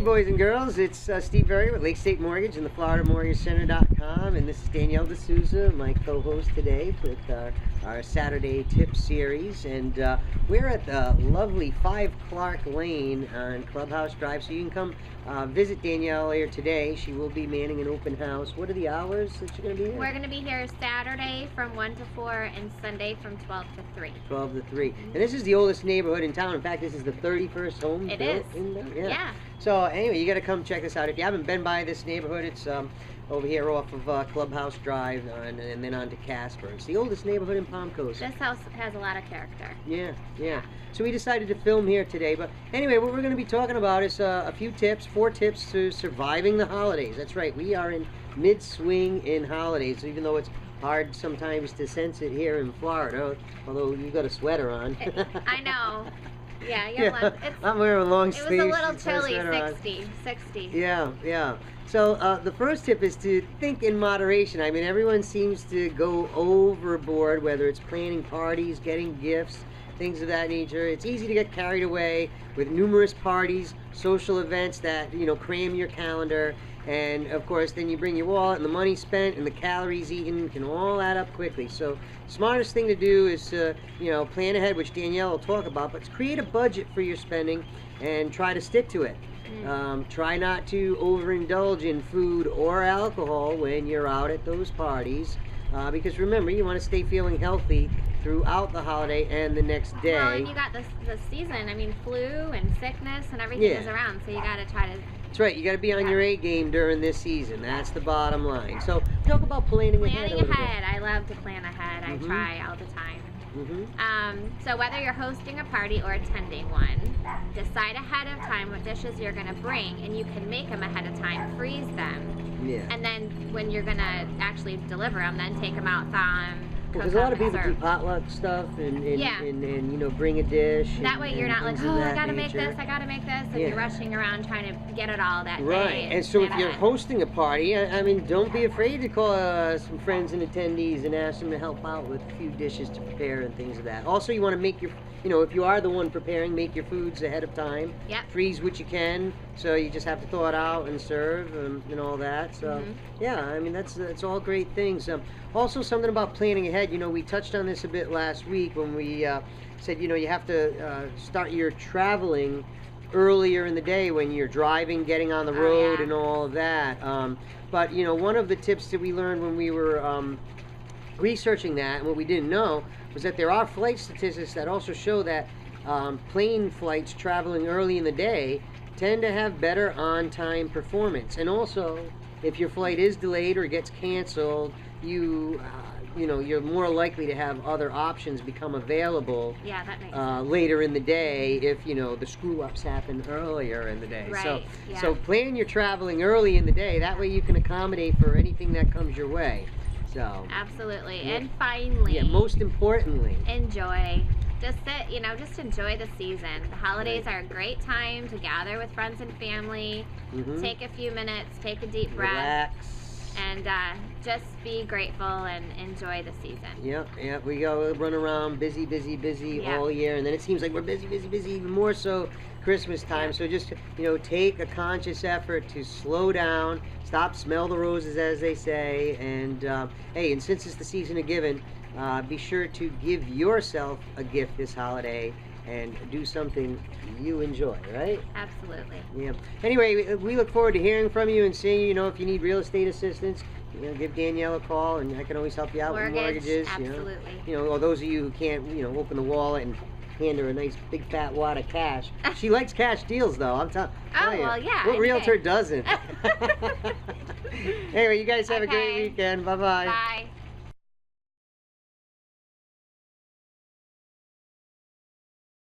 boys and girls, it's Steve Verrier with Lake State Mortgage and the FloridaMortgageCenter.com, and this is Danielle Desousa, my co-host today with our Saturday Tip Series, and we're at the lovely 5 Clark Lane on Clubhouse Drive, so you can come visit Danielle here today. She will be manning an open house. What are the hours that you're going to be here? We're going to be here Saturday from 1 to 4 and Sunday from 12 to 3. 12 to 3. And this is the oldest neighborhood in town. In fact, this is the 31st home It built is. in there. Yeah. So anyway, you got to come check this out. If you haven't been by this neighborhood, it's over here off of Clubhouse Drive and then on to Casper. It's the oldest neighborhood in Palm Coast. This house has a lot of character. Yeah. So we decided to film here today. But anyway, what we're going to be talking about is a few tips, 4 tips to surviving the holidays. That's right. We are in mid-swing in holidays, even though it's hard sometimes to sense it here in Florida, although you got a sweater on. I know. Yeah. I'm wearing long sleeves. It was a little chilly, 60. Yeah. So the first tip is to think in moderation. I mean, everyone seems to go overboard, whether it's planning parties, getting gifts, things of that nature. It's easy to get carried away with numerous parties, social events that, cram your calendar. And of course, then you bring your wallet, and the money spent and the calories eaten can all add up quickly. So smartest thing to do is to, plan ahead, which Danielle will talk about, but create a budget for your spending and try to stick to it. Try not to overindulge in food or alcohol when you're out at those parties, because remember, you want to stay feeling healthy throughout the holiday and the next day. Well, and you got the season. I mean, flu and sickness and everything is around, so you got to try to... That's right. You got to be on your A game during this season. That's the bottom line. So talk about planning ahead. I love to plan ahead. I try all the time. So whether you're hosting a party or attending one, decide ahead of time what dishes you're going to bring, and you can make them ahead of time, freeze them, and then when you're going to actually deliver them, then take them out, thaw them. Because a lot of people do potluck stuff and bring a dish. That way you're not like, I gotta make this, and you're rushing around trying to get it all that day. Right, and so if you're hosting a party, I mean, don't be afraid to call some friends and attendees and ask them to help out with a few dishes to prepare and things of that. Also, you want to make your, if you are the one preparing, make your foods ahead of time. Freeze what you can, so you just have to thaw it out and serve and all that. So, yeah, I mean, that's all great things. Also, something about planning ahead. We touched on this a bit last week when we said, you have to start your traveling earlier in the day when you're driving, getting on the road and all of that. But, one of the tips that we learned when we were researching that, and what we didn't know, was that there are flight statistics that also show that plane flights traveling early in the day tend to have better on-time performance. And also, if your flight is delayed or gets canceled, you're more likely to have other options become available that makes sense. Later in the day if the screw-ups happen earlier in the day. Right. So plan your traveling early in the day. That way you can accommodate for anything that comes your way. So absolutely. And finally, most importantly, enjoy. Just enjoy the season. The holidays are a great time to gather with friends and family. Take a few minutes, take a deep breath. Relax. And just be grateful and enjoy the season. Yeah. We go run around busy all year, and then it seems like we're busy, even more so Christmas time. So just, take a conscious effort to slow down, stop, smell the roses, as they say, and hey, and since it's the season of giving, be sure to give yourself a gift this holiday and do something you enjoy, right? Absolutely. Yeah. Anyway, we look forward to hearing from you and seeing, if you need real estate assistance, give Danielle a call, and I can always help you out with mortgages. Absolutely. Or those of you who can't, open the wallet and hand her a nice big fat wad of cash. She likes cash deals, though. I'm telling you. Well, yeah. What realtor doesn't? Anyway, you guys have a great weekend. Bye-bye. Bye.